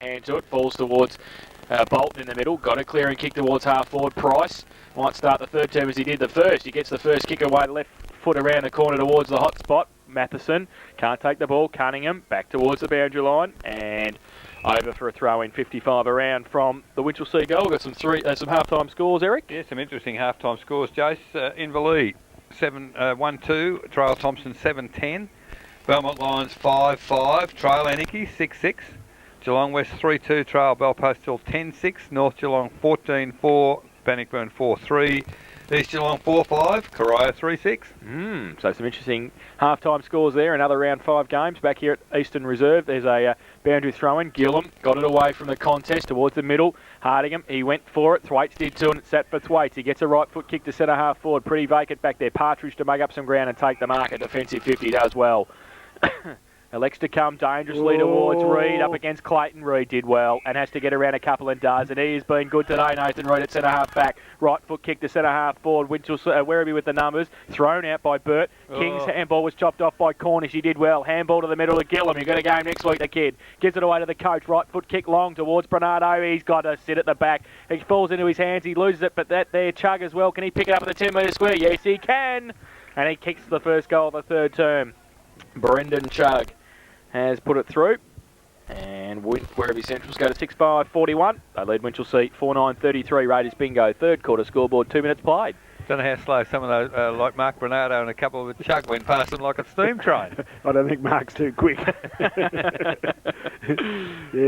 Hand to it, falls towards Bolton in the middle. Got a clearing kick towards half forward. Price might start the third term as he did the first. He gets the first kick away, left foot around the corner towards the hot spot. Matheson can't take the ball. Cunningham back towards the boundary line and over for a throw in. 55 around from the Winchelsea goal. Got some half-time scores, Eric. Yeah, some interesting half-time scores, Jace. Inverleigh 1-2, Trail Thompson 7-10, Belmont Lions 5-5, Trail Anarchy 6-6, Geelong West 3-2, Trail Belpost Hill 10-6, North Geelong 14-4, Bannockburn 4-3, East Geelong 4-5, Corio 3-6. So some interesting half-time scores there. Another round 5 games back here at Eastern Reserve. There's a boundary throw-in. Gillam got it away from the contest towards the middle. Hardingham, he went for it. Thwaites did too, and it sat for Thwaites. He gets a right foot kick to centre half forward. Pretty vacant back there. Partridge to make up some ground and take the mark. A defensive 50 does well. Elects to come dangerously towards Reid, up against Clayton. Reid did well and has to get around a couple and does. And he has been good today, Nathan Reid at centre half back. Right foot kick to centre half forward. Winchelsea, Werribee with the numbers. Thrown out by Burt. King's handball was chopped off by Cornish. He did well. Handball to the middle of Gillam. You've got a game next week, the kid. Gives it away to the coach. Right foot kick long towards Bernardo. He's got to sit at the back. He falls into his hands. He loses it, but that there Chug as well. Can he pick it up at the 10-metre square? Yes, he can. And he kicks the first goal of the third term. Brendan Chug has put it through, and Werribee Centrals go to 6-5-41. They lead Winchelsea 4-9-33. Raiders bingo. Third quarter scoreboard, 2 minutes played. Don't know how slow some of those, like Mark Bernardo and a couple of Chug went past them like a steam train. I don't think Mark's too quick. Yeah,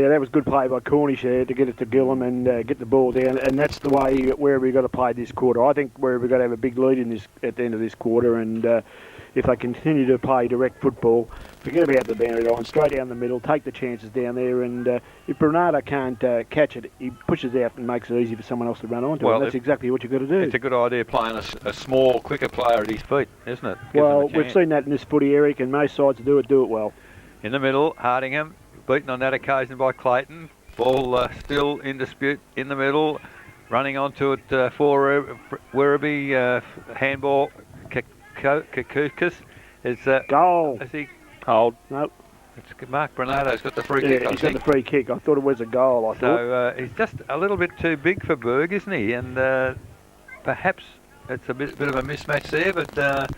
that was good play by Cornish there to get it to Gillam and get the ball down, and that's the way Werribee got to play this quarter. I think Werribee got to have a big lead in this at the end of this quarter, and if they continue to play direct football, forget about the boundary line, straight down the middle, take the chances down there, and if Bernardo can't catch it, he pushes out and makes it easy for someone else to run onto it. That's exactly what you've got to do. It's a good idea playing a small, quicker player at his feet, isn't it? Well, we've seen that in this footy, Eric, and most sides do it well. In the middle, Hardingham, beaten on that occasion by Clayton. Ball still in dispute in the middle, running onto it for Werribee, handball. Kakukas is goal. Is he hold? Nope. It's Mark Bernardo's got the free kick. He's got the free kick. I thought it was a goal. So he's just a little bit too big for Berg, isn't he? And perhaps it's a bit of a mismatch there. But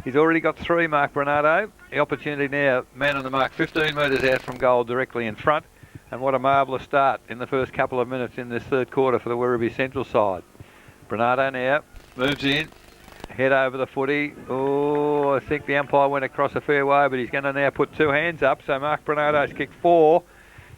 he's already got 3. Mark Bernardo. The opportunity now, man on the mark, 15 metres out from goal, directly in front. And what a marvellous start in the first couple of minutes in this third quarter for the Werribee Central side. Bernardo now moves in. Head over the footy. Oh, I think the umpire went across a fair way, but he's going to now put 2 hands up. So Mark Bernardo's kicked 4.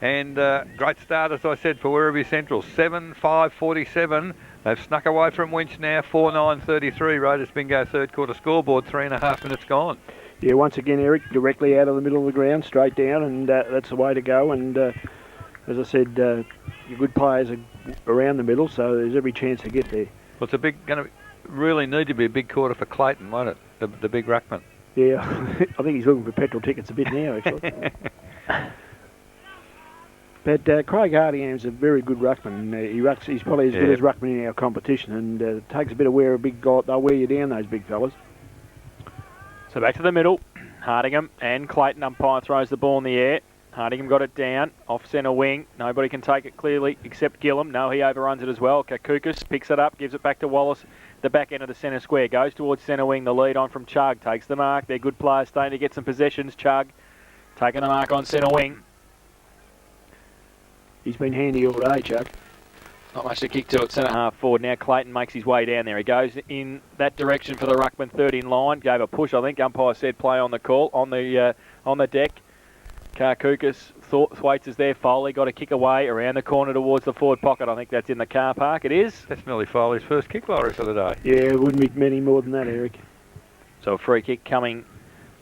And great start, as I said, for Werribee Central. 7-5-47. They've snuck away from Winch now. 4-9-33. Raiders bingo third quarter scoreboard. 3.5 minutes gone. Yeah, once again, Eric, directly out of the middle of the ground, straight down, and that's the way to go. And as I said, your good players are around the middle, so there's every chance to get there. Well, it's going to really need to be a big quarter for Clayton, won't it? The big ruckman. Yeah, I think he's looking for petrol tickets a bit now, actually. But Craig Hardingham's a very good ruckman. He's probably as good as ruckman in our competition, and it takes a bit of wear. They'll wear you down, those big fellas. So back to the middle. Hardingham and Clayton. Umpire throws the ball in the air. Hardingham got it down, off centre wing. Nobody can take it clearly except Gillam. No, he overruns it as well. Kakukas picks it up, gives it back to Wallace. The back end of the centre square. Goes towards centre wing. The lead on from Chug. Takes the mark. They're good players starting to get some possessions. Chug taking the mark on centre wing. He's been handy all day, Chug. Not much to kick to at centre half forward. Now Clayton makes his way down there. He goes in that direction for the ruckman, third in line. Gave a push, I think. Umpire said play on the call, on the deck. Kakukas, Thwaites is there. Foley got a kick away around the corner towards the forward pocket. I think that's in the car park. It is. That's Millie Foley's first kick lottery for the day. Yeah, it wouldn't be many more than that, Eric. So a free kick coming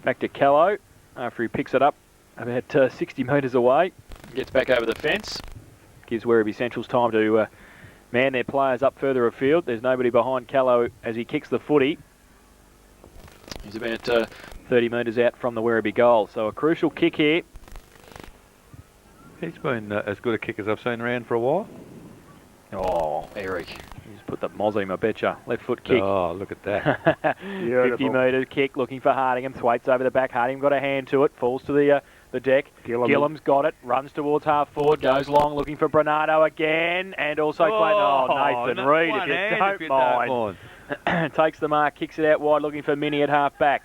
back to Callow after he picks it up about 60 metres away. Gets back over the fence. Gives Werribee Central's time to man their players up further afield. There's nobody behind Callow as he kicks the footy. He's about 30 metres out from the Werribee goal. So a crucial kick here. He's been as good a kick as I've seen around for a while. Oh, Eric. He's put the Mozzie, I betcha. Left foot kick. Oh, look at that. 50 metre kick looking for Hardingham. Thwaites over the back. Hardingham got a hand to it. Falls to the the deck. Gillam. Gillam's got it, runs towards half forward, goes long looking for Bernardo again, and also Nathan Reid, if you don't mind. Takes the mark, kicks it out wide, looking for Mini at half back.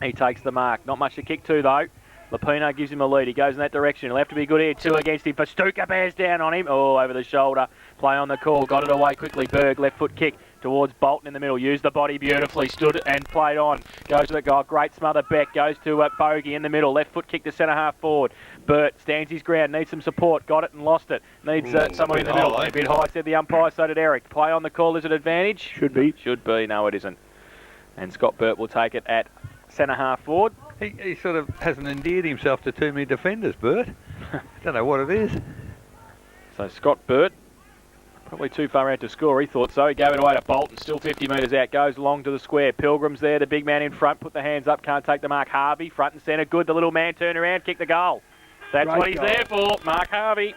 He takes the mark. Not much to kick to, though. Lapino gives him a lead. He goes in that direction. He'll have to be good here. 2 against him. Pastuca bears down on him. Oh, over the shoulder. Play on the call. Got it away quickly. Berg, left foot kick towards Bolton in the middle. Used the body beautifully. Stood and played on. Goes to the guy. Great smother. Beck goes to Bogey in the middle. Left foot kick to centre half forward. Burt stands his ground. Needs some support. Got it and lost it. Needs someone in the middle. A bit high, said the umpire. So did Eric. Play on the call. Is it advantage? Should be. Should be. No, it isn't. And Scott Burt will take it at centre half forward. He sort of hasn't endeared himself to too many defenders, Bert. Don't know what it is. So Scott Burt, probably too far out to score. He thought so. He gave it away to Bolton. Still 50 metres out. Goes along to the square. Pilgrim's there. The big man in front. Put the hands up. Can't take the mark. Harvey, front and centre. Good. The little man turned around. Kicked the goal. That's Great what he's goal. there for. Mark Harvey.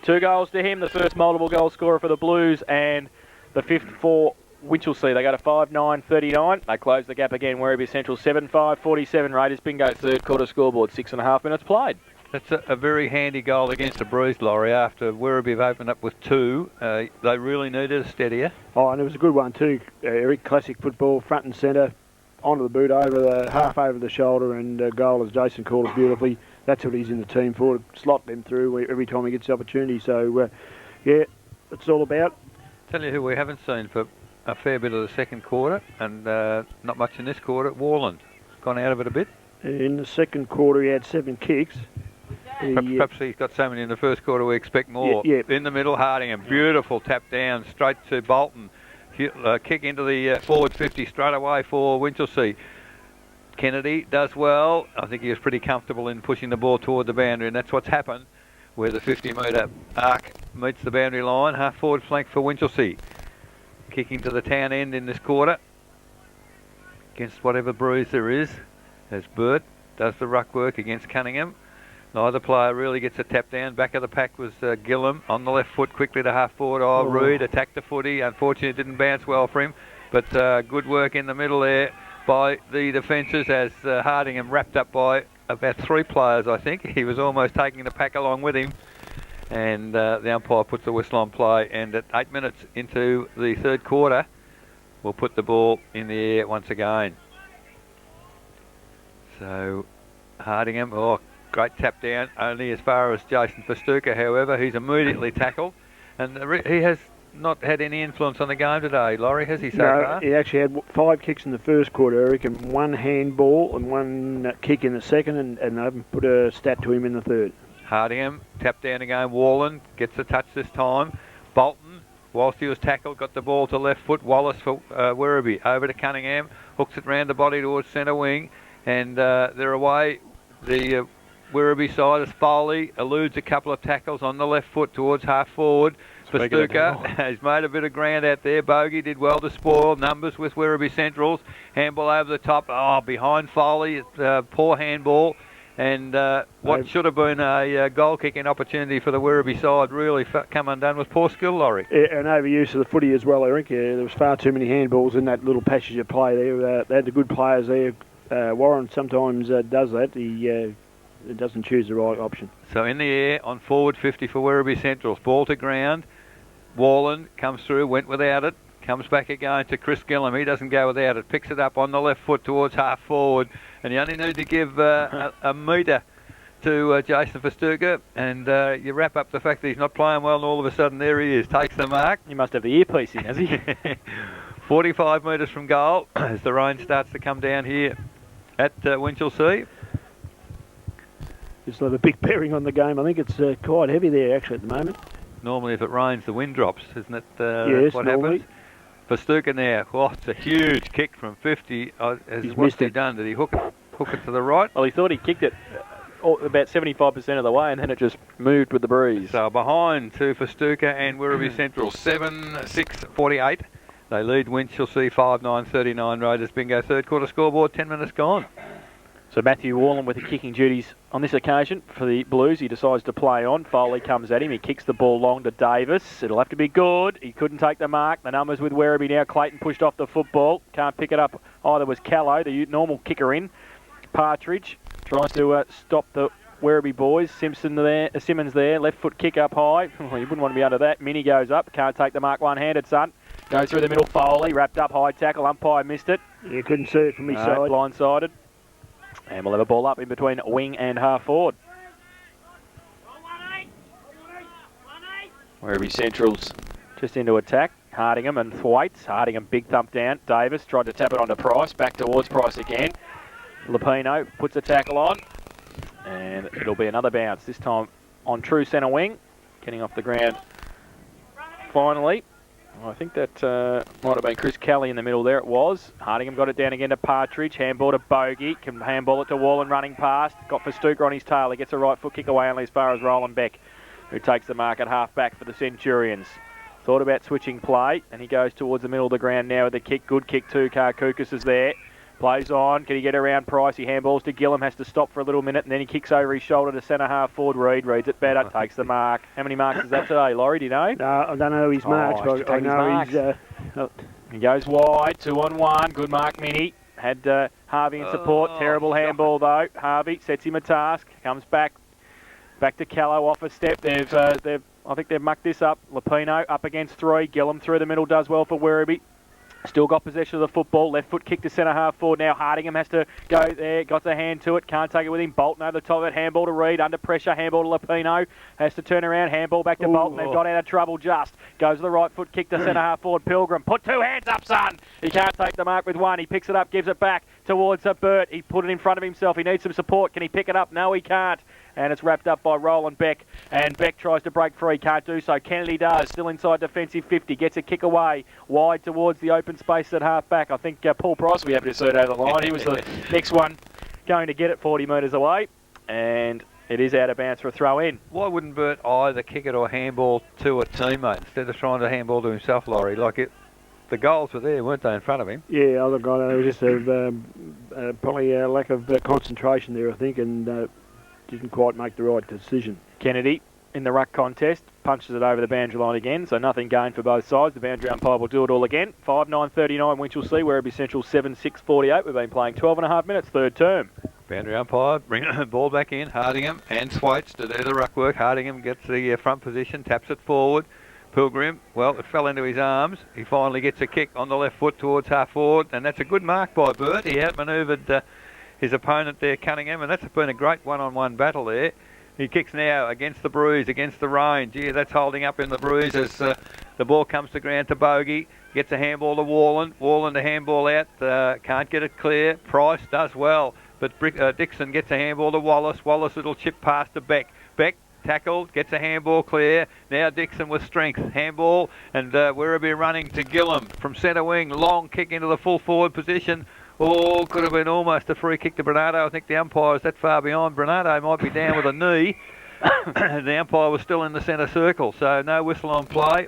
2 goals to him. The first multiple goal scorer for the Blues. And the 5th for Winchelsea. They go to 5-9-39. They close the gap again. Werribee Central 7-5-47. Raiders bingo. Third quarter scoreboard. 6.5 minutes played. That's a very handy goal against the Bruce Laurie after Werribee have opened up with 2. They really needed a steadier. Oh, and it was a good one too, Eric. Classic football, front and centre, onto the boot, over the half over the shoulder, and goal, as Jason called it beautifully. That's what he's in the team for, to slot them through every time he gets the opportunity. So, yeah, it's all about. Tell you who we haven't seen for a fair bit of the second quarter, and not much in this quarter. Warland gone out of it a bit. In the second quarter, he had 7 kicks. Perhaps he's got so many in the first quarter, we expect more. Yeah. In the middle, Hardingham, beautiful tap down, straight to Bolton. Kick into the forward 50 straight away for Winchelsea. Kennedy does well. I think he was pretty comfortable in pushing the ball toward the boundary, and that's what's happened, where the 50-metre arc meets the boundary line. Half forward flank for Winchelsea. Kicking to the town end in this quarter against whatever bruise there is, as Burt does the ruck work against Cunningham. Neither player really gets a tap down. Back of the pack was Gillam on the left foot, quickly to half forward. Reid attacked the footy. Unfortunately, it didn't bounce well for him, but good work in the middle there by the defences, as Hardingham wrapped up by about 3 players, I think. He was almost taking the pack along with him. And the umpire puts the whistle on play, and at 8 minutes into the third quarter, we'll put the ball in the air once again. So Hardingham, great tap down, only as far as Jason Pastuca. However, he's immediately tackled, and he has not had any influence on the game today, Laurie, has he, so far? He actually had 5 kicks in the first quarter, Eric, and 1 handball and 1 kick in the second, and I haven't put a stat to him in the third. Hardingham, tap down again. Warland gets the touch this time. Bolton, whilst he was tackled, got the ball to left foot. Wallace for Werribee. Over to Cunningham. Hooks it round the body towards centre wing. And they're away. The Werribee side as Foley eludes a couple of tackles on the left foot towards half forward. Pastuca has made a bit of ground out there. Bogey did well to spoil numbers with Werribee Centrals. Handball over the top. Behind Foley. Poor handball. And what should have been a goal-kicking opportunity for the Werribee side really come undone with poor skill, Laurie. Yeah, and overuse of the footy as well, Eric. There was far too many handballs in that little passage of play there. They had the good players there. Warren sometimes does that. He doesn't choose the right option. So in the air, on forward 50 for Werribee Centrals. Ball to ground. Warland comes through, went without it. Comes back again to Chris Gillam. He doesn't go without it. Picks it up on the left foot towards half forward. And you only need to give a metre to Jason Pastuca. And you wrap up the fact that he's not playing well, and all of a sudden there he is. Takes the mark. He must have the earpiece in, has he? 45 metres from goal as the rain starts to come down here at Winchelsea. It's not a big bearing on the game. I think it's quite heavy there actually at the moment. Normally if it rains the wind drops, isn't it? Yes, what normally. happens? Pastuca now, it's a huge kick from 50. What's he done? Did he hook it to the right? Well, he thought he kicked it about 75% of the way, and then it just moved with the breeze. So behind to Pastuca and Werribee Central, 7-6-48. They lead Winchelsea 5-9-39. Raiders bingo. Third quarter scoreboard, 10 minutes gone. So Matthew Warland with the kicking duties on this occasion for the Blues. He decides to play on. Foley comes at him. He kicks the ball long to Davis. It'll have to be good. He couldn't take the mark. The numbers with Werribee now. Clayton pushed off the football. Can't pick it up. Either was Callow, the normal kicker in. Partridge Tries to stop the Werribee boys. Simmons there. Left foot kick up high. Well, you wouldn't want to be under that. Minnie goes up. Can't take the mark one-handed, son. Goes through the middle. Foley wrapped up high tackle. Umpire missed it. You couldn't see it from his side. Blindsided. And we'll have a ball up in between wing and half forward. Werribee Central's just into attack. Hardingham and Thwaites. Hardingham big thump down. Davis tried to tap it onto Price. Back towards Price again. Lupino puts a tackle on. And it'll be another bounce. This time on true centre wing. Getting off the ground finally. I think that might have been Chris Kelly in the middle there. It was. Hardingham got it down again to Partridge. Handball to Bogey. Can handball it to Wallen running past. Got Festuca on his tail. He gets a right foot kick away only as far as Roland Beck, who takes the mark at half back for the Centurions. Thought about switching play, and he goes towards the middle of the ground now with a kick. Good kick too. Karkoukas is there. Plays on. Can he get around Price? He handballs to Gillum. Has to stop for a little minute, and then he kicks over his shoulder to centre half forward. Reid reads it better. Takes the mark. How many marks is that today, Laurie? Do you know? No, I don't know his marks, but I know he's... He goes wide. 2-on-1. Good mark, Minnie. Had Harvey in support. Terrible handball, though. Harvey sets him a task. Comes back to Callow off a step. I think they've mucked this up. Lupino up against 3. Gillum through the middle does well for Werribee. Still got possession of the football. Left foot kick to centre half forward now. Hardingham has to go there. Got the hand to it. Can't take it with him. Bolton over the top of it. Handball to Reid. Under pressure. Handball to Lupino. Has to turn around. Handball back to Bolton. They've got out of trouble just. Goes to the right foot kick to centre half forward. Pilgrim. Put 2 hands up, son. He can't take the mark with 1. He picks it up. Gives it back towards Burt. He put it in front of himself. He needs some support. Can he pick it up? No, he can't. And it's wrapped up by Roland Beck. And Beck tries to break free. Can't do so. Kennedy does. Still inside defensive 50. Gets a kick away. Wide towards the open space at half back. I think Paul Price will be happy to see it over the line. He was the next one going to get it 40 metres away. And it is out of bounds for a throw in. Why wouldn't Burt either kick it or handball to a teammate instead of trying to handball to himself, Laurie? Like it, the goals were there, weren't they, in front of him? Yeah, other guy, it was just probably a lack of concentration there, I think, and didn't quite make the right decision. Kennedy in the ruck contest punches it over the boundary line again, so nothing gained for both sides. The boundary umpire will do it all again. 5-9-39 Winchelsea, Werribee Central 7-6-48. We've been playing 12.5 minutes, third term. Boundary umpire, bring the ball back in. Hardingham and Thwaites to do the ruck work. Hardingham gets the front position, taps it forward. Pilgrim, well, it fell into his arms. He finally gets a kick on the left foot towards half forward, and that's a good mark by Burt. He outmanoeuvred his opponent there, Cunningham, and that's been a great one-on-one battle there. He kicks now against the bruise, against the rain. Gee, that's holding up in the bruise as the ball comes to ground to Bogey. Gets a handball to Wallen. Wallen to handball out. Can't get it clear. Price does well, but Dixon gets a handball to Wallace. Wallace little chip pass to Beck. Beck tackled, gets a handball clear. Now Dixon with strength. Handball, and Werribee running to Gillum from centre wing. Long kick into the full forward position. Oh, could have been almost a free kick to Bernardo. I think the umpire is that far behind. Bernardo might be down with a knee. The umpire was still in the centre circle, so no whistle on play.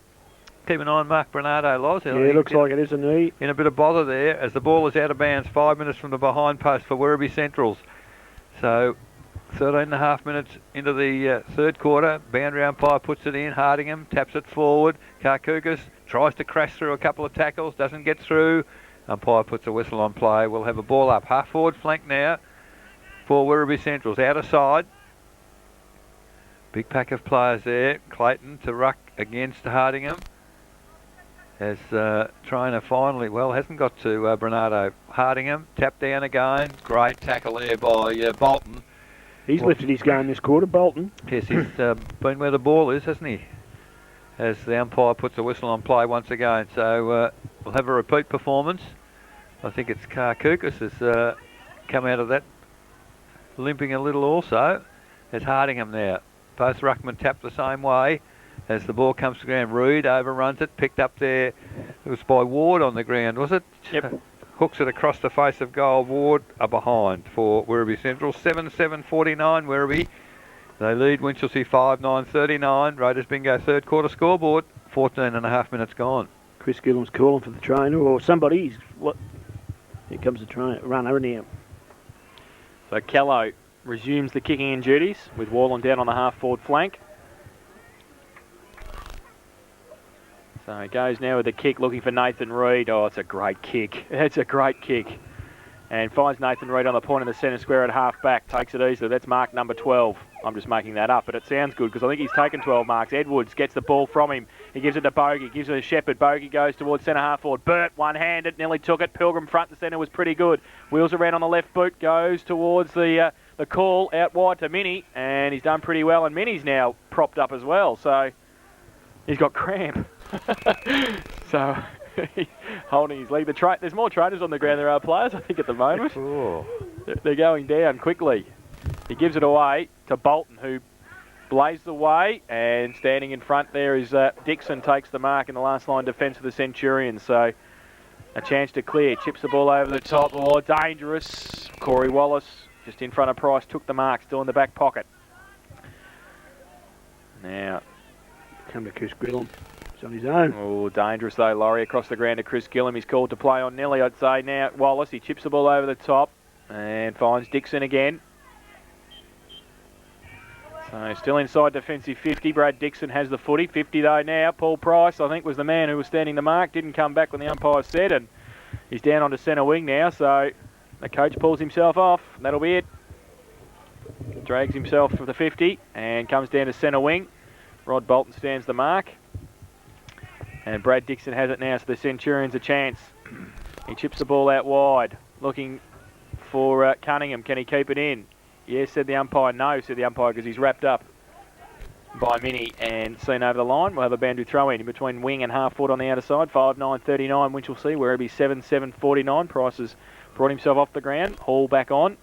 Keep an eye on Mark Bernardo, Loz. Yeah, it looks like it is a knee. In a bit of bother there as the ball is out of bounds. 5 minutes from the behind post for Werribee Centrals. So 13.5 minutes into the third quarter. Boundary umpire puts it in. Hardingham taps it forward. Karkoukas tries to crash through a couple of tackles. Doesn't get through. Umpire puts a whistle on play. We'll have a ball up. Half forward flank now for Werribee Centrals. Outer side. Big pack of players there. Clayton to ruck against Hardingham. As trainer finally, well, hasn't got to Bernardo. Hardingham, tap down again. Great tackle there by Bolton. He's lifted his game this quarter, Bolton. Yes, he's been where the ball is, hasn't he? As the umpire puts a whistle on play once again. So we'll have a repeat performance. I think it's Karkoukas has come out of that limping a little also. It's Hardingham now. Both ruckmen tap the same way. As the ball comes to ground, Reid overruns it, picked up there. It was by Ward on the ground, was it? Yep. Hooks it across the face of goal. Ward are behind for Werribee Central. 7-7-49 Werribee. They lead Winchelsea 5-9-39. Raiders Bingo third quarter scoreboard. 14.5 minutes gone. Chris Gillum's calling for the trainer or somebody. Here comes the trainer, runner now. So Callow resumes the kicking in duties with Wallen down on the half forward flank. So he goes now with the kick looking for Nathan Reid. Oh, it's a great kick. It's a great kick. and finds Nathan Reid on the point in the centre square at half back. Takes it easily. That's mark number 12. I'm just making that up, but it sounds good because I think he's taken 12 marks. Edwards gets the ball from him. He gives it to Bogey. Gives it to Shepherd. Bogey goes towards centre half forward. Burt one-handed. Nearly took it. Pilgrim front and centre was pretty good. Wheels around on the left boot. Goes towards the call out wide to Minnie, and he's done pretty well. And Minnie's now propped up as well, so he's got cramp. So holding his lead. There's more trainers on the ground than there are players, I think, at the moment. Oh. They're going down quickly. He gives it away to Bolton, who blazed the way, and standing in front there is Dixon, takes the mark in the last line defence of the Centurions. So a chance to clear. Chips the ball over the top. Oh, dangerous. Corey Wallace just in front of Price, took the mark, still in the back pocket. Now, come to Chris Gillum. It's on his own. Oh, dangerous though, Laurie. Across the ground to Chris Gillum. He's called to play on Nelly, I'd say. Now, Wallace, he chips the ball over the top and finds Dixon again. So still inside defensive 50. Brad Dixon has the footy. 50 though now. Paul Price, I think, was the man who was standing the mark. Didn't come back when the umpire said, and he's down onto centre wing now. So the coach pulls himself off. That'll be it. Drags himself for the 50 and comes down to centre wing. Rod Bolton stands the mark. And Brad Dixon has it now, so the Centurions a chance. He chips the ball out wide, looking for Cunningham. Can he keep it in? Yes, said the umpire. No, said the umpire, because he's wrapped up by Minnie and seen over the line. We'll have a boundary throw in between wing and half forward on the outer side. 5-9-39, Winchelsea, Werribee 7-7-49. Price has brought himself off the ground. Hall back on.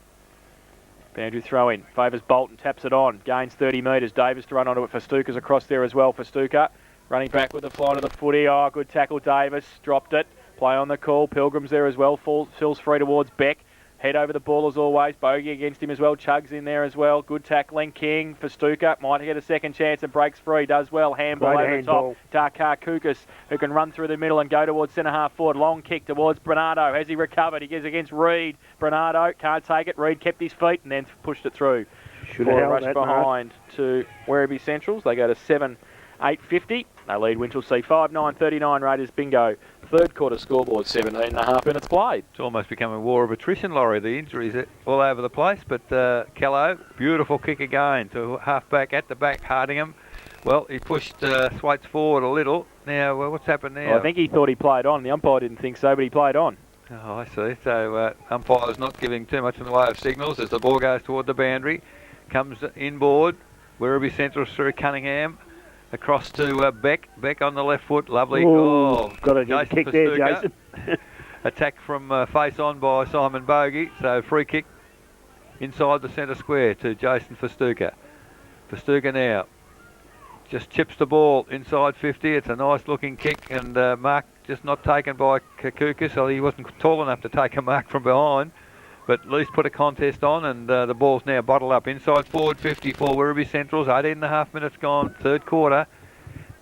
Boundary throw in. Favours Bolton, taps it on. Gains 30 metres. Davis to run onto it for Stuka's across there as well for Stuka. Running back with the flight of the footy. Oh, good tackle, Davis. Dropped it. Play on the call. Pilgrim's there as well. Fills free towards Beck. Head over the ball as always. Bogey against him as well. Chugs in there as well. Good tackling. King for Stuka. Might get a second chance and breaks free. Does well. Handball over the top. Dakar Kukas, who can run through the middle and go towards centre half forward. Long kick towards Bernardo. Has he recovered? He gives against Reid. Bernardo can't take it. Reid kept his feet and then pushed it through. Should have held rush that behind to Werribee Centrals. They go to 7-8-50. They lead Winchelsea 5-9-39. Raiders bingo. Third quarter scoreboard, 17.5 minutes played. It's almost become a war of attrition, Laurie. The injuries are all over the place. But Callow, beautiful kick again to half-back at the back, Hardingham. Well, he pushed Thwaites forward a little. Now, what's happened now? Well, I think he thought he played on. The umpire didn't think so, but he played on. Oh, I see. So umpire's not giving too much in the way of signals as the ball goes toward the boundary. Comes inboard. Werribee Central through Cunningham. Across to Beck. Beck on the left foot. Lovely. Ooh, got a good kick there, Jason. Attack from face on by Simon Bogey. So free kick inside the centre square to Jason Festuca. Festuca now just chips the ball inside 50. It's a nice looking kick, and mark just not taken by Kakuka, so he wasn't tall enough to take a mark from behind. But at least put a contest on, and the ball's now bottled up. Inside forward 50 for Werribee Centrals. 18.5 minutes gone, third quarter.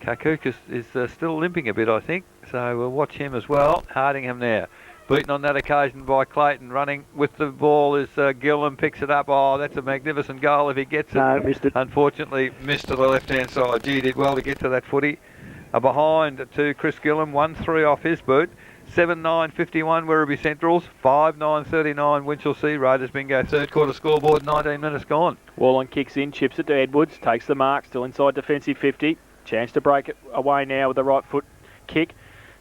Kakukas is still limping a bit, I think. So we'll watch him as well. Hardingham now. Beaten on that occasion by Clayton. Running with the ball is Gillam, picks it up. Oh, that's a magnificent goal if he gets it. No, missed it. Unfortunately, missed to the left-hand side. Gee, did well to get to that footy. Behind to Chris Gillam, 1-3 off his boot. 7-9-51 Werribee Centrals, 5-9-39 Winchelsea. Raiders bingo, third quarter scoreboard, 19 minutes gone. Wallen kicks in, chips it to Edwards, takes the mark, still inside defensive 50. Chance to break it away now with the right foot kick.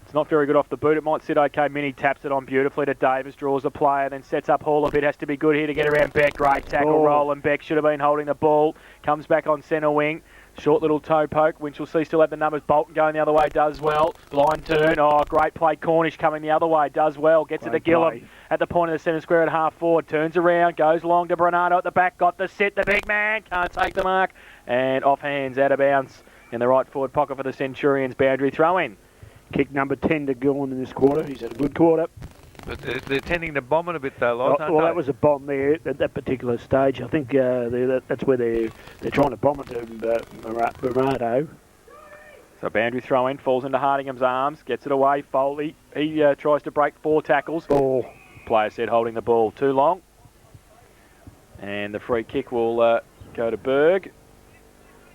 It's not very good off the boot. It might sit okay. Minnie taps it on beautifully to Davis, draws a player, then sets up Hall a bit. Has to be good here to get around Beck. Great tackle, Roland Beck should have been holding the ball. Comes back on centre wing. Short little toe poke. Winchelsea still have the numbers. Bolton going the other way, does well. Line turn. Oh, great play. Cornish coming the other way, does well. Gets it to Gillam at the point of the centre square at half forward. Turns around, goes long to Bernardo at the back. Got the sit. The big man can't take the mark. And off hands, out of bounds in the right forward pocket for the Centurions. Boundary throw in. Kick number 10 to Gillam in this quarter. He's had a good quarter. But they're tending to bomb it a bit though, Loz, aren't well, they? that was a bomb there at that particular stage. I think that's where they're trying to bomb it to Bernardo. So boundary throw in, falls into Hardingham's arms, gets it away. Foley, he tries to break 4 tackles. Player said holding the ball too long. And the free kick will go to Berg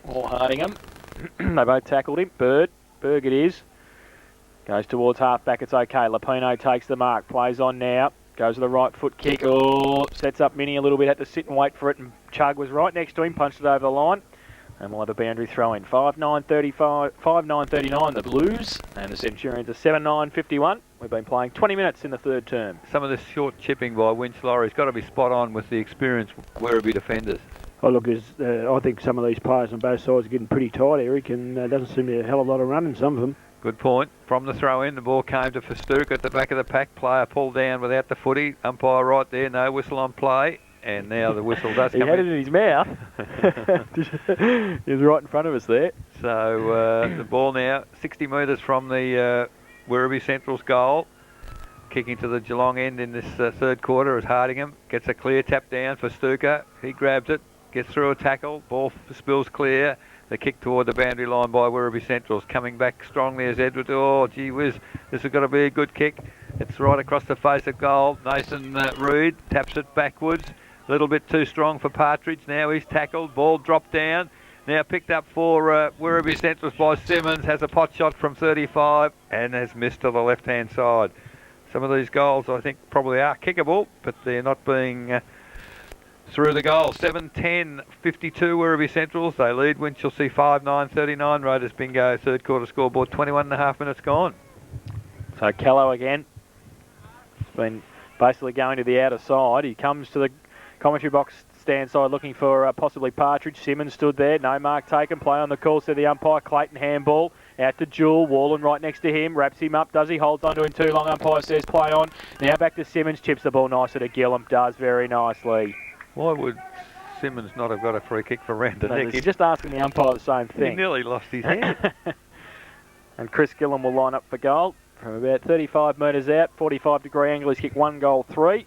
or Hardingham. They both tackled him. Berg it is. Goes towards half-back, it's okay. Lapino takes the mark, plays on now. Goes to the right foot kick. Oh, sets up Minnie a little bit. Had to sit and wait for it. And Chug was right next to him. Punched it over the line. And we'll have a boundary throw in. 5-9-35, 5-9-39 the Blues. And the Centurions are 7-9-51. We've been playing 20 minutes in the third term. Some of this short chipping by Winchelsea has got to be spot on with the experienced Werribee defenders. Oh, look, I think some of these players on both sides are getting pretty tight, Eric, and doesn't seem to be a hell of a lot of running, some of them. Good point. From the throw-in, the ball came to Festuca at the back of the pack. Player pulled down without the footy. Umpire right there, no whistle on play. And now the whistle does come in. He had it in his mouth. He was right in front of us there. So the ball now 60 metres from the Werribee Central's goal. Kicking to the Geelong end in this third quarter as Hardingham gets a clear tap down for Festuca. He grabs it, gets through a tackle, ball spills clear. The kick toward the boundary line by Werribee Central's coming back strongly as Edward. Oh, gee whiz, this has got to be a good kick. It's right across the face of goal. Nathan Reid taps it backwards. A little bit too strong for Partridge. Now he's tackled. Ball dropped down. Now picked up for Werribee Centrals by Simmons. Has a pot shot from 35 and has missed to the left-hand side. Some of these goals, I think, probably are kickable, but they're not being through the goal. 7-10-52 Werribee Centrals. They lead Winchelsea 5-9-39. Raiders bingo. Third quarter scoreboard. 21.5 minutes gone. So Callow again. It's been basically going to the outer side. He comes to the commentary box stand side looking for possibly Partridge. Simmons stood there. No mark taken. Play on the call, said the umpire. Clayton handball. Out to Jewell. Wallen right next to him. Wraps him up. Does he? Holds onto him too long. Umpire says play on. Now back to Simmons. Chips the ball nicer to Gillum. Does very nicely. Why would Simmons not have got a free kick for round the neck? He's just asking the umpire the same thing. He nearly lost his hand. And Chris Gillum will line up for goal from about 35 metres out. 45-degree angle. He's kicked 1 goal 3.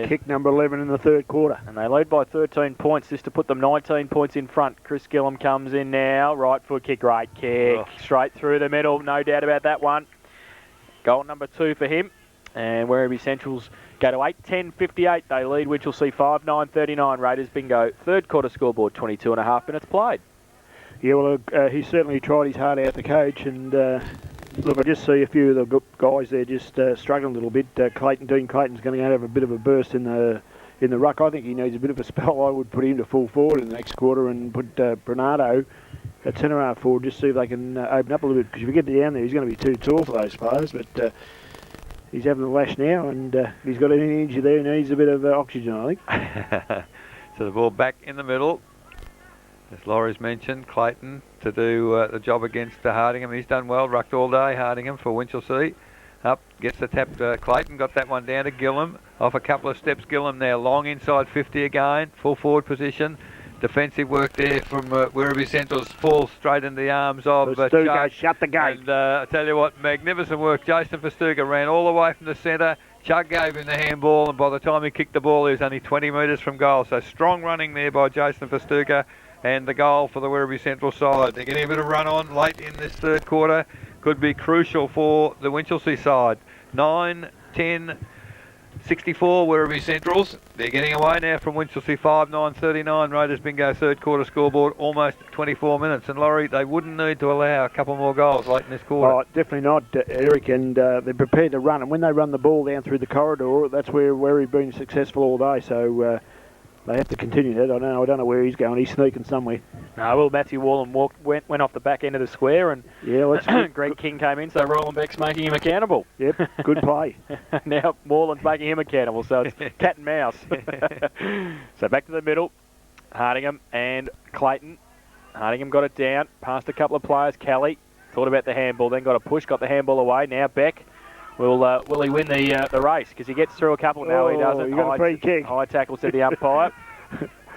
Kick number 11 in the third quarter. And they lead by 13 points just to put them 19 points in front. Chris Gillum comes in now. Right foot kick. Great kick. Oh. Straight through the middle. No doubt about that one. Goal number 2 for him. And Werribee Centrals go to 8-10-58. They lead Winchelsea 5-9-39. Raiders bingo. Third quarter scoreboard. 22.5 minutes played. Yeah, well, he certainly tried his heart out, the coach, and look, I just see a few of the guys there just struggling a little bit. Dean Clayton's going to have a bit of a burst in the ruck. I think he needs a bit of a spell. I would put him to full forward in the next quarter and put Bernardo at centre-half forward, just see if they can open up a little bit, because if you get down there, he's going to be too tall for those players, but he's having a lash now, and he's got an injury there, and needs a bit of oxygen, I think. So the ball back in the middle. As Laurie's mentioned, Clayton to do the job against Hardingham. He's done well, rucked all day, Hardingham for Winchelsea. Up, gets the tap to Clayton, got that one down to Gillum. Off a couple of steps, Gillum now long inside 50 again, full forward position. Defensive work there from Werribee Central's, falls straight into the arms of Festuca. Shut the gate. And I tell you what, magnificent work. Jason Festuca ran all the way from the centre. Chug gave him the handball, and by the time he kicked the ball, he was only 20 metres from goal. So strong running there by Jason Festuca. And the goal for the Werribee Central side. They're getting a bit of run on late in this third quarter. Could be crucial for the Winchelsea side. 9-10-64 Werribee Centrals. They're getting away now from Winchelsea 5-9-39. Raiders bingo third quarter scoreboard. Almost 24 minutes. And Laurie, they wouldn't need to allow a couple more goals late in this quarter. Oh, definitely not, Eric. And they're prepared to run. And when they run the ball down through the corridor, that's where Werribee been successful all day. So they have to continue that. I don't know where he's going. He's sneaking somewhere. No, well, Matthew Wallen went off the back end of the square, and Greg King came in, so Roland Beck's making him accountable. Yep, good play. Now Wallen's making him accountable, so it's cat and mouse. So back to the middle. Hardingham and Clayton. Hardingham got it down, passed a couple of players. Kelly thought about the handball, then got a push, got the handball away. Now Beck. Will he win the race? Because he gets through a couple. No, he doesn't. He got a free kick. High tackle, said the umpire.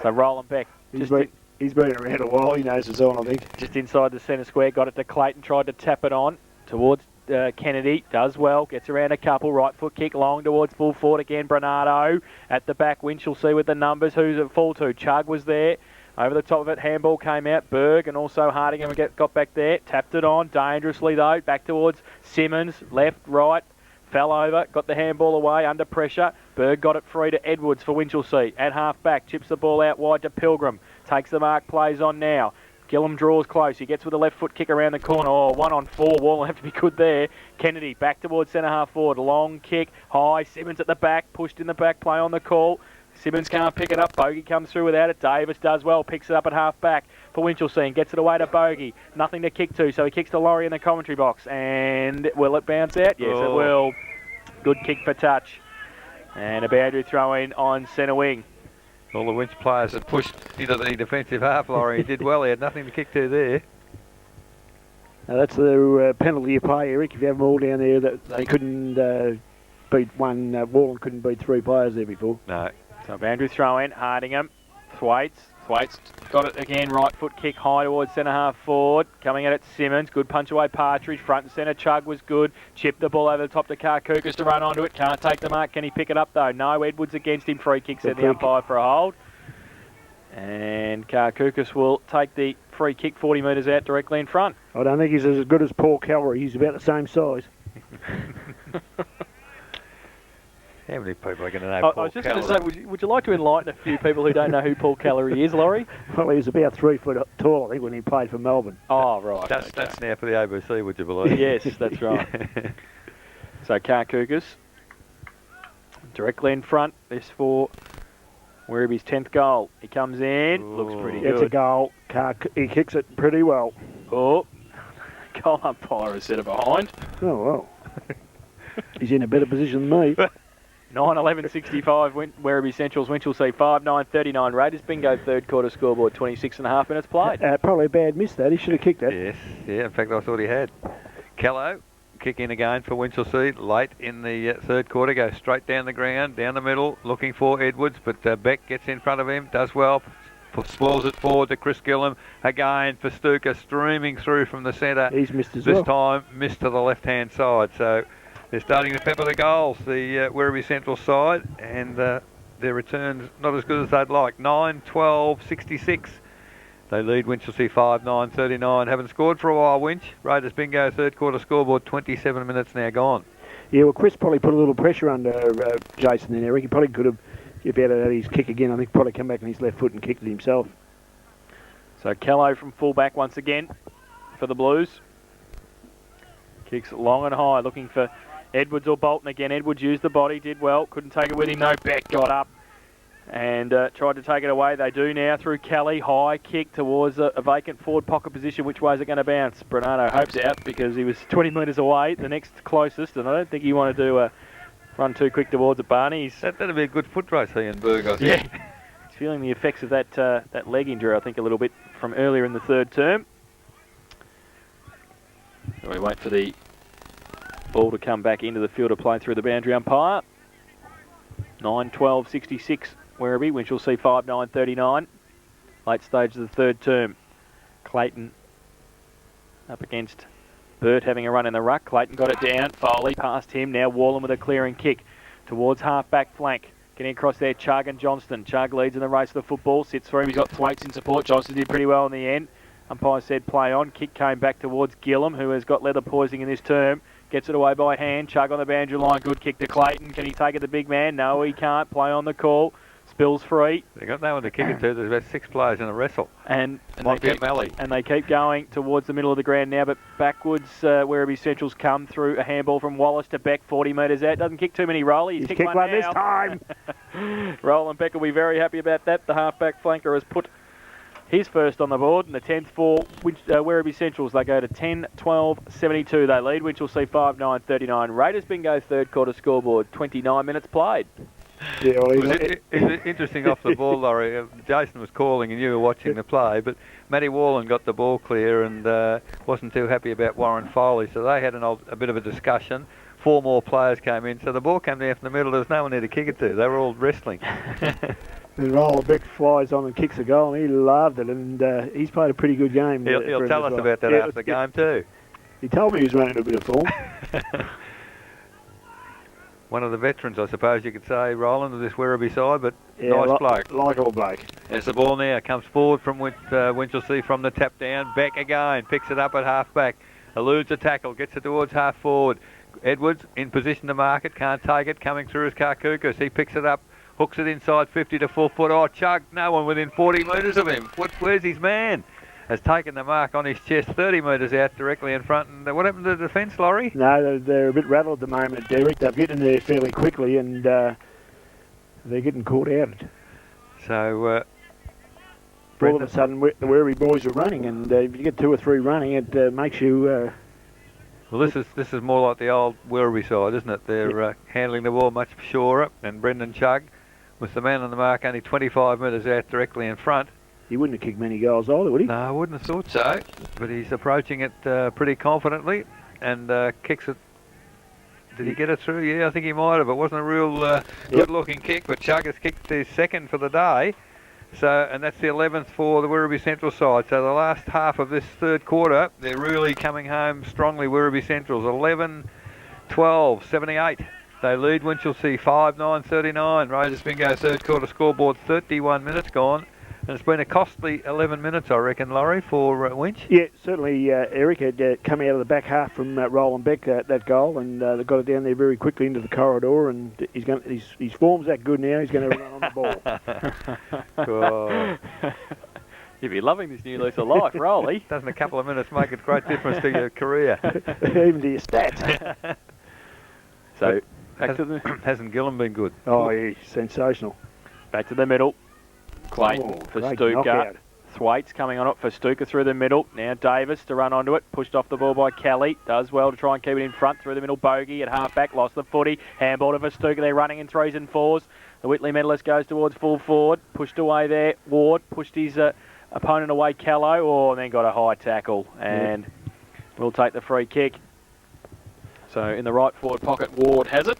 So Roland Beck. He's been around a while. He knows his own, I think. Just inside the centre square. Got it to Clayton. Tried to tap it on towards Kennedy. Does well. Gets around a couple. Right foot kick long towards full forward again. Bernardo at the back. Winchelsea with the numbers. Who's it fall to? Chug was there. Over the top of it, handball came out. Berg and also Hardingham got back there. Tapped it on dangerously though. Back towards Simmons. Left, right. Fell over, got the handball away under pressure. Berg got it free to Edwards for Winchelsea. At half back, chips the ball out wide to Pilgrim. Takes the mark, plays on now. Gillum draws close. He gets with a left foot kick around the corner. Oh, 1 on 4. Wall will have to be good there. Kennedy back towards centre half forward. Long kick. High. Simmons at the back. Pushed in the back. Play on the call. Simmons can't pick it up. Bogey comes through without it. Davis does well. Picks it up at half back for Winchelsea and gets it away to Bogey. Nothing to kick to, so he kicks to Laurie in the commentary box. And will it bounce out? Yes, it will. Good kick for touch. And a boundary throw in on centre wing. All the Winch players had pushed into the defensive half, Laurie. He did well. He had nothing to kick to there. Now that's the penalty you pay, Eric. If you have them all down there, that they couldn't beat one. Wallen couldn't beat 3 players there before. No. So boundary throw in. Hardingham. Thwaites got it again. Right foot kick high towards centre half forward. Coming at it, Simmons. Good punch away. Partridge. Front and centre. Chug was good. Chipped the ball over the top to Karkukas to run onto it. Can't take the mark. Can he pick it up though? No. Edwards against him. Free kick, said the umpire for a hold. And Karkukas will take the free kick 40 metres out directly in front. I don't think he's as good as Paul Callery. He's about the same size. How many people are going to know Paul I was just going to say, would you like to enlighten a few people who don't know who Paul Callery is, Laurie? Well, he was about 3 foot tall, I think, when he played for Melbourne. Oh, right. That's now for the ABC, would you believe? Yes, that's right. So Karkukas directly in front. This for Werribee's 10th goal. He comes in. Ooh. Looks pretty good. It's a goal. He kicks it pretty well. Oh, goal umpire is set it behind. Oh, well. He's in a better position than me. 9-11-65, Werribee Central's Winchelsea 5-9-39. Raiders bingo third quarter scoreboard, 26.5 minutes played. Probably a bad miss that. He should have kicked that. Yes, yeah, in fact I thought he had. Callow, kick in again for Winchelsea, late in the third quarter, goes straight down the ground, down the middle, looking for Edwards, but Beck gets in front of him, does well, spoils it forward to Chris Gillum, again for Stuka, streaming through from the centre. He's missed as well. This time, missed to the left-hand side, so they're starting to pepper the goals, the Werribee Central side, and their returns not as good as they'd like. 9-12-66. They lead Winchelsea 5-9-39. Haven't scored for a while, Winch. Raiders bingo, third quarter scoreboard, 27 minutes now gone. Yeah, well, Chris probably put a little pressure under Jason and Eric. He probably could have, if he had had his kick again, I think probably come back on his left foot and kicked it himself. So Callow from fullback once again for the Blues. Kicks long and high, looking for Edwards or Bolton again. Edwards used the body, did well, couldn't take it with him. No, Beck got up and tried to take it away. They do now through Kelly. High kick towards a vacant forward pocket position. Which way is it going to bounce? Bernardo hopes out because he was 20 metres away, the next closest, and I don't think he wanted to run too quick towards it, Barney. That'd be a good foot race, he and Berg, I think. Yeah, he's feeling the effects of that leg injury, I think, a little bit from earlier in the third term. So we wait for the ball to come back into the field to play through the boundary umpire. 9-12-66, Werribee. Winchelsea 5-9-39. Late stage of the third term. Clayton up against Burt having a run in the ruck. Clayton got it down. Foley past him. Now Wallen with a clearing kick towards half-back flank. Getting across there, Chug and Johnston. Chug leads in the race of the football. Sits for him. He's got Thwaites in support. Johnston did pretty well in the end. Umpire said play on. Kick came back towards Gillum, who has got leather poisoning in this term. Gets it away by hand. Chug on the boundary line. Good kick to Clayton. Can he take it, the big man? No, he can't. Play on the call. Spills free. They got no one to kick it to. There's about 6 players in a wrestle. And might be a Mally. And they keep going towards the middle of the ground now, but backwards, Werribee Central's come through a handball from Wallace to Beck, 40 metres out. Doesn't kick too many, Rolly. He's kicked one this time. Roland Beck will be very happy about that. The half-back flanker has put his first on the board, and the 10th for Werribee Centrals. They go to 10-12-72. They lead Winchelsea 5-9-39. Raiders bingo third quarter scoreboard, 29 minutes played. Yeah, well, it's interesting off the ball, Laurie. Jason was calling and you were watching the play, but Matty Wallen got the ball clear and wasn't too happy about Warren Foley, so they had a bit of a discussion. 4 more players came in, so the ball came down from the middle. There was no one there to kick it to. They were all wrestling. And Roland Beck flies on and kicks a goal, and he loved it, and he's played a pretty good game. He'll tell us about that after the game too. He told me he was running a bit of form. One of the veterans, I suppose you could say, Roland, of this Werribee side, but nice bloke. Like all bloke. There's the ball now. Comes forward from Winchelsea from the tap down. Beck again. Picks it up at half-back. Eludes a tackle. Gets it towards half-forward. Edwards in position to mark it. Can't take it. Coming through is Karkukas. He picks it up. Hooks it inside 50 to 4 foot. Oh, Chug. No one within 40 metres of him. Where's his man? has taken the mark on his chest 30 metres out directly in front. And what happened to the defence, Laurie? No, they're a bit rattled at the moment, Derek. They're getting there fairly quickly and they're getting caught out. So all of a sudden, the Werribee boys are running, and if you get 2 or 3 running, it makes you... well, this is more like the old Werribee side, isn't it? They're handling the ball much surer, and Brendan Chugg, with the man on the mark only 25 metres out directly in front. He wouldn't have kicked many goals either, would he? No, I wouldn't have thought so, but he's approaching it pretty confidently, and kicks it. Did he get it through? Yeah, I think he might have. It wasn't a real good-looking kick, but Chugg has kicked his second for the day. So, and that's the 11th for the Werribee Central side. So the last half of this third quarter, they're really coming home strongly, Werribee Centrals. 11-12, 78. They lead Winchelsea 5-9, 39. Roses Bingo third quarter scoreboard, 31 minutes gone. And it's been a costly 11 minutes, I reckon, Laurie, for Winch. Yeah, certainly Eric had come out of the back half from Roland Beck, that goal, and they got it down there very quickly into the corridor, and his form's that good now, he's going to run on the ball. Oh. You'd be loving this new lease of life, Rolly. Doesn't a couple of minutes make a great difference to your career? Even to your stats. So, hasn't Gillam been good? Oh, he's sensational. Back to the middle. Clayton for Stuka. Thwaites coming on it for Stuka through the middle. Now Davis to run onto it. Pushed off the ball by Kelly. Does well to try and keep it in front through the middle. Bogey at half-back. Lost the footy. Handball to for Stuka. They're running in 3s and 4s. The Whitley medalist goes towards full forward. Pushed away there. Ward pushed his opponent away, Callow. And then got a high tackle. And will take the free kick. So in the right forward pocket, Ward has it.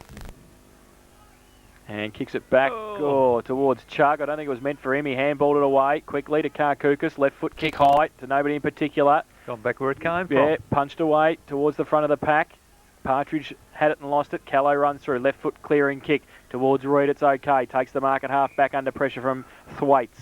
And kicks it back towards Chugg. I don't think it was meant for him. He handballed it away quickly to Karkoukas. Left foot kick high to nobody in particular. Gone back where it came from. Yeah, punched away towards the front of the pack. Partridge had it and lost it. Callow runs through. Left foot clearing kick towards Reed. It's okay. Takes the mark at half back under pressure from Thwaites.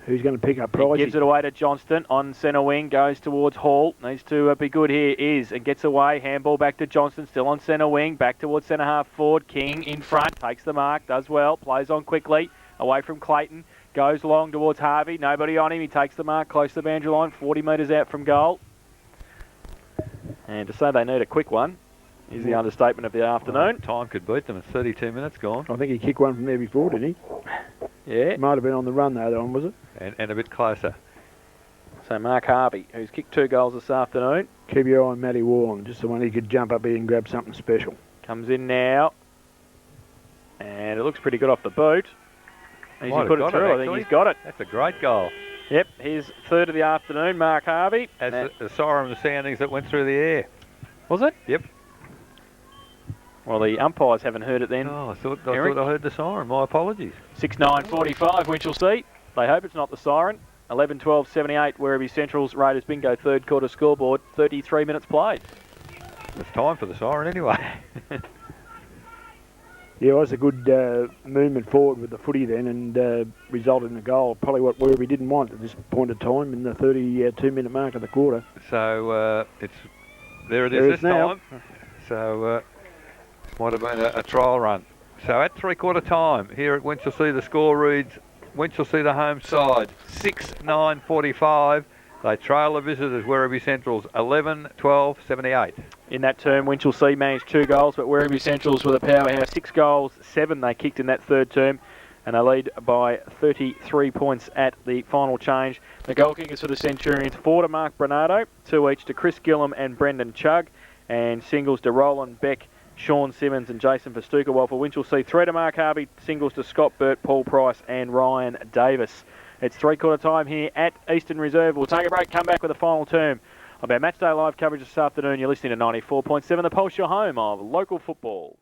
Who's going to pick up Pricey? Gives it away to Johnston on centre wing. Goes towards Hall. Needs to be good here. And gets away. Handball back to Johnston. Still on centre wing. Back towards centre half forward. King in front. Takes the mark. Does well. Plays on quickly. Away from Clayton. Goes long towards Harvey. Nobody on him. He takes the mark close to the boundary line. 40 metres out from goal. And to say they need a quick one is the understatement of the afternoon. Time could beat them. It's 32 minutes gone. I think he kicked one from there before, didn't he? Yeah. Might have been on the run though, that one, was it? And a bit closer. So Mark Harvey, who's kicked 2 goals this afternoon. Keep your eye on Matty Warren, just the one he could jump up here and grab something special. Comes in now. And it looks pretty good off the boot. He's put it through. I think he's got it. That's a great goal. Yep, his third of the afternoon, Mark Harvey. As the siren soundings that went through the air. Was it? Yep. Well, the umpires haven't heard it then. Oh, I thought I heard the siren. My apologies. 6-9-45, Winchelsea. They hope it's not the siren. 11-12-78, Werribee Central's Raiders Bingo third quarter scoreboard. 33 minutes played. It's time for the siren anyway. Yeah, it was a good movement forward with the footy then and resulted in a goal. Probably what Werribee didn't want at this point of time in the 32-minute mark of the quarter. So there it is this time. So might have been a trial run. So at three-quarter time here at Winchelsea, the score reads Winchelsea the home side 6-9-45. They trail the visitors, Werribee Centrals 11-12-78. In that term, Winchelsea managed 2 goals, but Werribee Centrals were the powerhouse. 6 goals, 7 they kicked in that third term, and they lead by 33 points at the final change. The goal kickers for the Centurions, 4 to Mark Bernardo, 2 each to Chris Gillam and Brendan Chugg, and singles to Roland Beck, Sean Simmons and Jason Festuca, while for Winchelsea, 3 to Mark Harvey, singles to Scott Burt, Paul Price and Ryan Davis. It's three-quarter time here at Eastern Reserve. We'll take a break, come back with the final term of our Matchday Live coverage this afternoon. You're listening to 94.7 The Pulse, your home of local football.